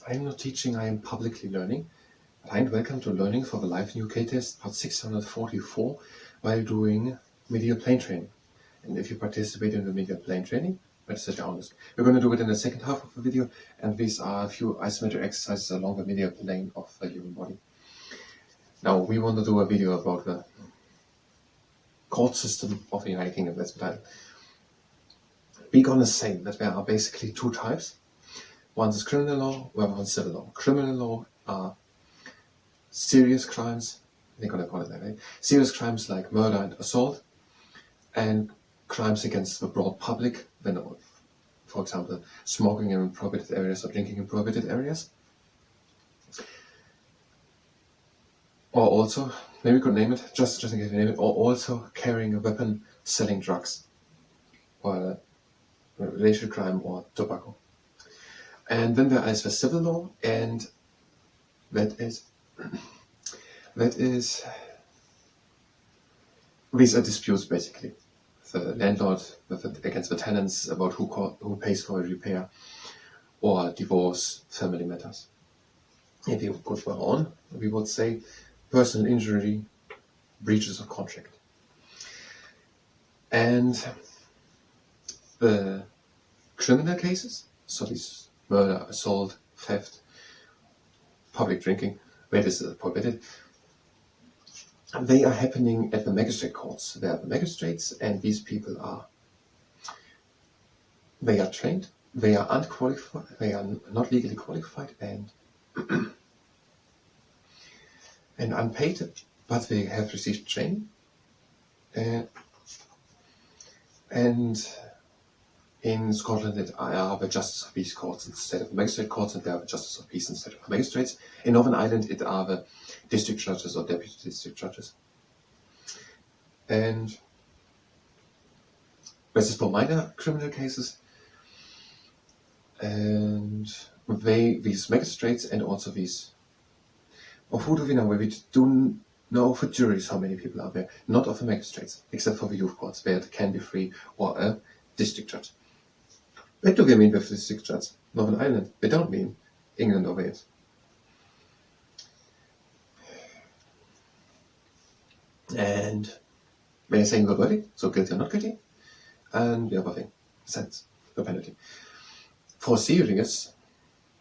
I'm not teaching, I am publicly learning. Hi and welcome to Learning for the Live UK test, part 644, while doing medial plane training. And if you participate in the medial plane training, let's sit down. We're going to do it in the second half of the video, and these are a few isometric exercises along the medial plane of the human body. Now, we want to do a video about the court system of the United Kingdom, that's the title. We're going to say that there are basically two types. One is criminal law, one is civil law. Criminal law are serious crimes, they're going to call it that way, serious crimes like murder and assault, and crimes against the broad public, when, for example, smoking in prohibited areas or drinking in prohibited areas. Or also, maybe we could name it, just in case we name it, or also carrying a weapon, selling drugs, or racial crime or tobacco. And then there is the civil law, and that is these are disputes basically. The landlord against the tenants about who pays for a repair, or divorce, family matters. If you could go on, we would say personal injury, breaches of contract. And the criminal cases, so these murder, assault, theft, public drinking, where this is prohibited, they are happening at the magistrate courts. They are the magistrates, and these people they are trained, they are unqualified, they are not legally qualified and and unpaid, but they have received training. And in Scotland, they are the justice of peace courts instead of magistrate courts, and they are the justice of peace instead of magistrates. In Northern Ireland, it are the district judges or deputy district judges. And this is for minor criminal cases. And these magistrates and also these, of who do we know? We do know for juries how many people are there, not of the magistrates, except for the youth courts, where it can be free, or a district judge. What do they mean with district judge? Northern Ireland. They don't mean England or Wales. And when you're saying the verdict, so guilty or not guilty, and the other thing, sentence, the penalty. For serious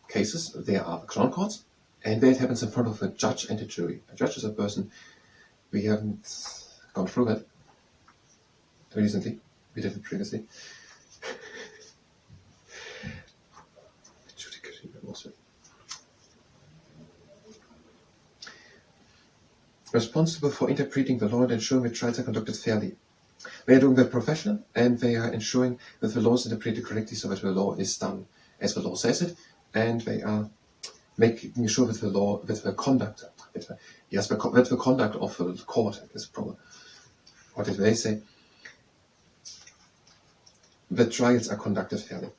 cases, there are the Crown Courts, and that happens in front of a judge and a jury. A judge is a person, we haven't gone through that recently, we did it previously. Responsible for interpreting the law and ensuring that trials are conducted fairly. They are doing their professional, and they are ensuring that the law is interpreted correctly so that the law is done as the law says it, and they are making sure that the conduct of the court is proper. What did they say? The trials are conducted fairly.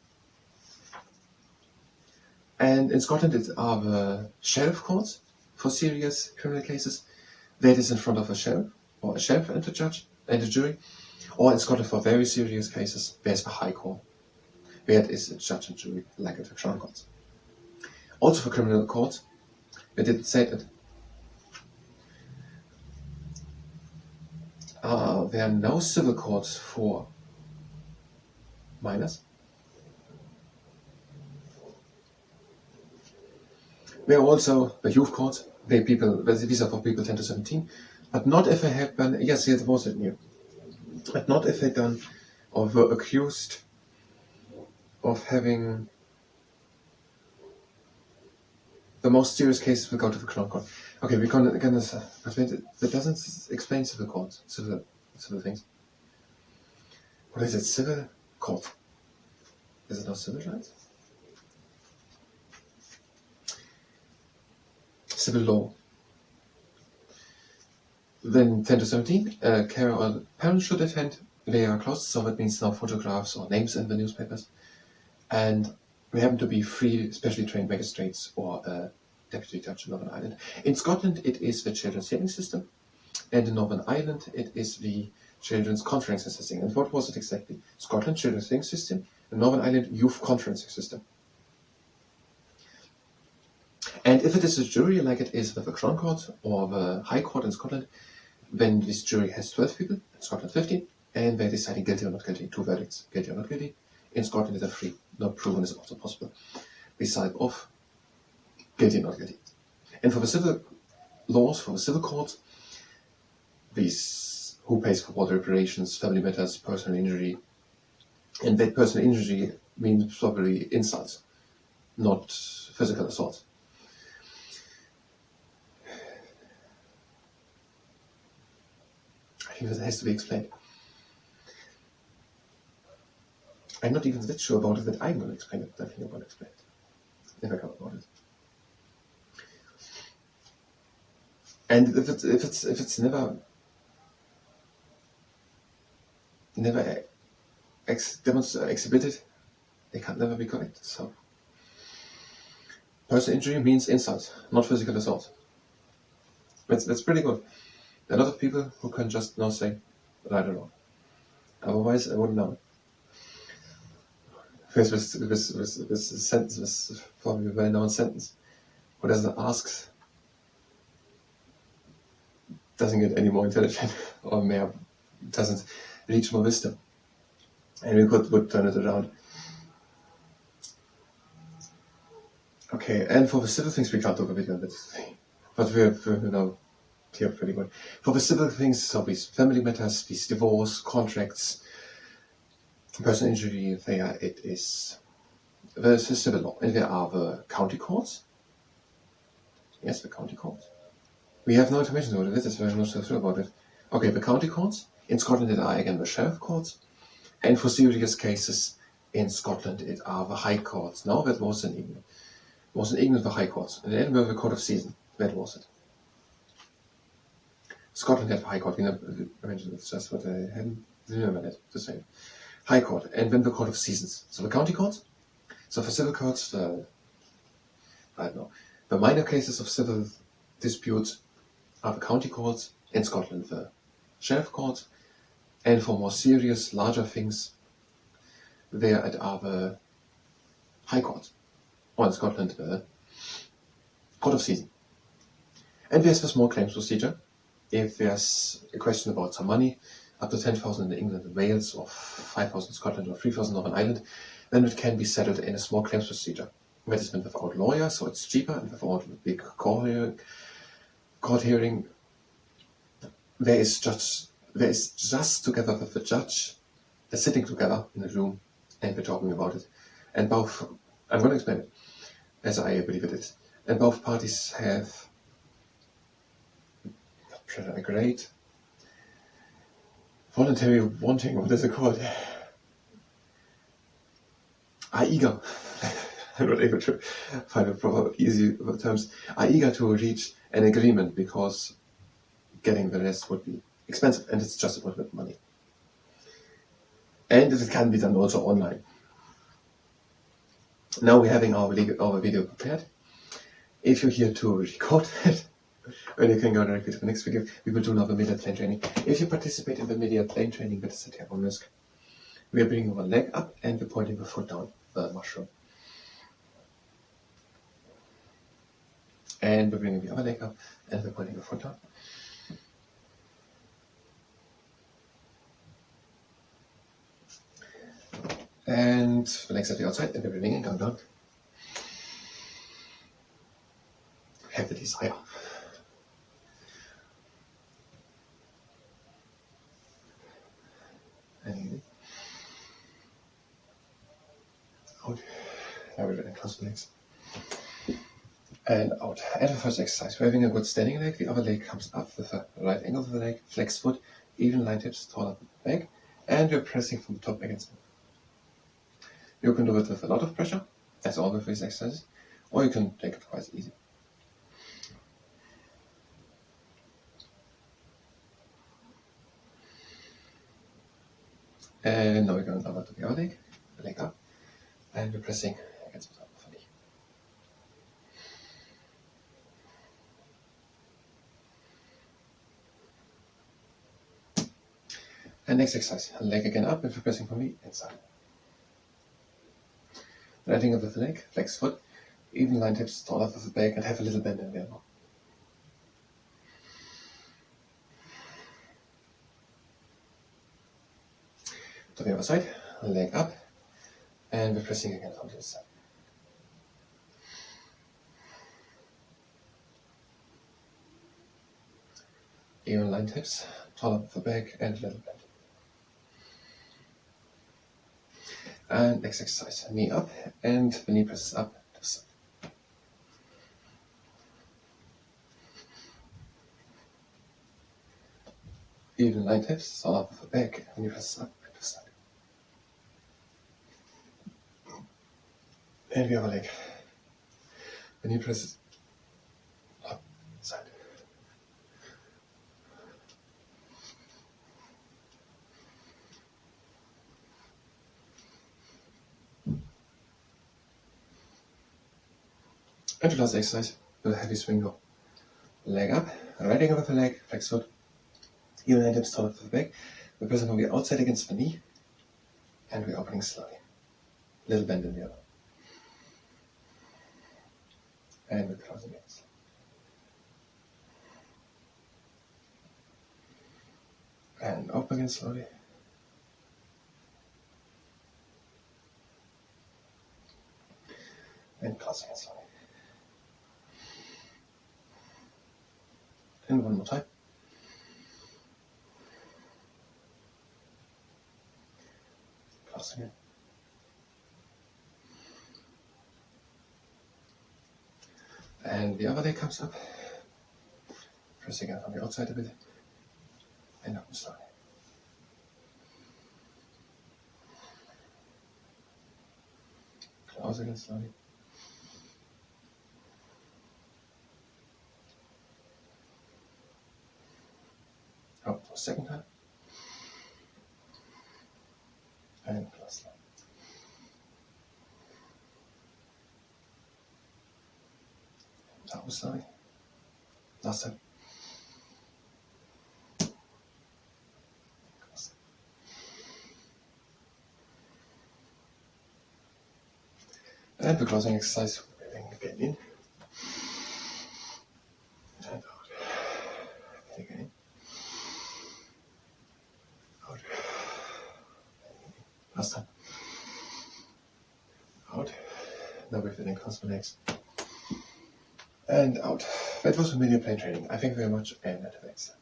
And in Scotland, it are the sheriff courts for serious criminal cases. That is in front of a sheriff, or a sheriff and a judge and a jury. Or in Scotland, for very serious cases, there's the High Court, where it is a judge and jury, like at the Crown Courts. Also for criminal courts, they didn't say that there are no civil courts for minors. There are also the youth courts. These are for people 10 to 17, but not if they have been, yes, it was it new, but not if they done or were accused of having the most serious cases will go to the Crown Court. Okay, we're gonna that doesn't explain civil courts, civil things. What is it? Civil court. Is it not civil rights? Civil law. Then 10 to 17, carer or parent should attend. They are closed, so that means no photographs or names in the newspapers. And we happen to be free, specially trained magistrates or a deputy judge in Northern Ireland. In Scotland, it is the children's hearing system, and in Northern Ireland, it is the children's conferencing system. And what was it exactly? Scotland, children's hearing system, and Northern Ireland, youth conferencing system. And if it is a jury, like it is with the Crown Court or the High Court in Scotland, then this jury has 12 people, in Scotland 15, and they're deciding guilty or not guilty, 2 verdicts, guilty or not guilty. In Scotland, it's 3, not proven is also possible, beside of guilty or not guilty. And for the civil laws, for the civil courts, these who pays for water reparations, family matters, personal injury, and that personal injury means probably insults, not physical assault. I think that has to be explained. I'm not even that sure about it that I'm going to explain it. I think I'm going to explain it. Never come about it. And if it's never exhibited, it can never be corrected. So, personal injury means insult, not physical assault. That's pretty good. There are a lot of people who can just now say, but I don't know. Otherwise, I wouldn't know. This sentence, this probably a well-known sentence. Who doesn't ask doesn't get any more intelligent or more, doesn't reach more wisdom. And we would turn it around. Okay, and for the civil things, we can't talk a bit on this thing. But we're now clear pretty good. For the civil things, so these family matters, these divorce, contracts, personal injury, it is the civil law. And there are the county courts. Yes, the county courts. We have no information about it. This is very not so sure about it. Okay, the county courts. In Scotland, it are again the sheriff courts. And for serious cases, in Scotland, it are the high courts. No, that was in England. It was in England, the high courts. In Edinburgh, the court of season. That was it. Scotland had the high court. I mentioned it's just what I hadn't remembered it to say. High court, and then the court of seasons. So the county courts. So for civil courts, I don't know. The minor cases of civil disputes are the county courts. In Scotland, the sheriff courts. And for more serious, larger things, there are the high courts. Or in Scotland, the court of season. And there's the small claims procedure. If there's a question about some money, up to 10,000 in England and Wales, or 5,000 in Scotland, or 3,000 Northern Ireland, then it can be settled in a small claims procedure. That is without lawyers, so it's cheaper, and without a big court hearing. There is just together with the judge, they're sitting together in a room, and we're talking about it. And both, I'm going to explain it, as I believe it is. And both parties have a great voluntary wanting, what is it called? Are eager, I'm not able to find a proper easy terms, are eager to reach an agreement because getting the rest would be expensive and it's just about money. And it can be done also online. Now we're having our video prepared. If you're here to record it, and you can go directly to the next video, we will do now the media plane training. If you participate in the media plane training, that is a terrible risk. We are bringing one leg up and we're pointing the foot down, the mushroom. And we're bringing the other leg up and we're pointing the foot down. And the legs at the outside, and we're bringing it down. Have the desire. And out. Now we're going to close the legs. And out. And the first exercise, we're having a good standing leg. The other leg comes up with the right angle of the leg, flex foot, even line tips, taller back, and we're pressing from the top against it. You can do it with a lot of pressure, as all with these exercises, or you can take it quite easy. And now we're going over to the other leg, the leg up, and we're pressing against the top of the knee. And next exercise, leg again up, and we're pressing from the inside. Right angle with the leg, flex foot, Even line hips, start off with the back and have a little bend in the elbow. To the other side, leg up, and we're pressing again from this side. Even line hips, tall up the back and a little bend. And next exercise, knee up and the knee presses up to the side. Even line hips, tall up the back, knee presses up and to the side. And the other leg. The knee presses up, side. And the last exercise with a heavy swing go. Leg up, right angle with the leg, flex foot. Even line hips, tall up the back. We're pressing on the outside against the knee. And we're opening slowly. Little bend in the elbow. And we're closing it. And open again slowly. And closing it slowly. And one more time. Closing it. And the other leg comes up. Pressing it on the outside a bit. And open slowly. Close again slowly. Up for a second time. And close slowly. Down slowly. Last time. Close. And the closing exercise, breathing again in. And out. And again in. Out. Last time. Out. Now we're feeling constant legs. And out. That was familiar plane training. I thank you very much and until next time.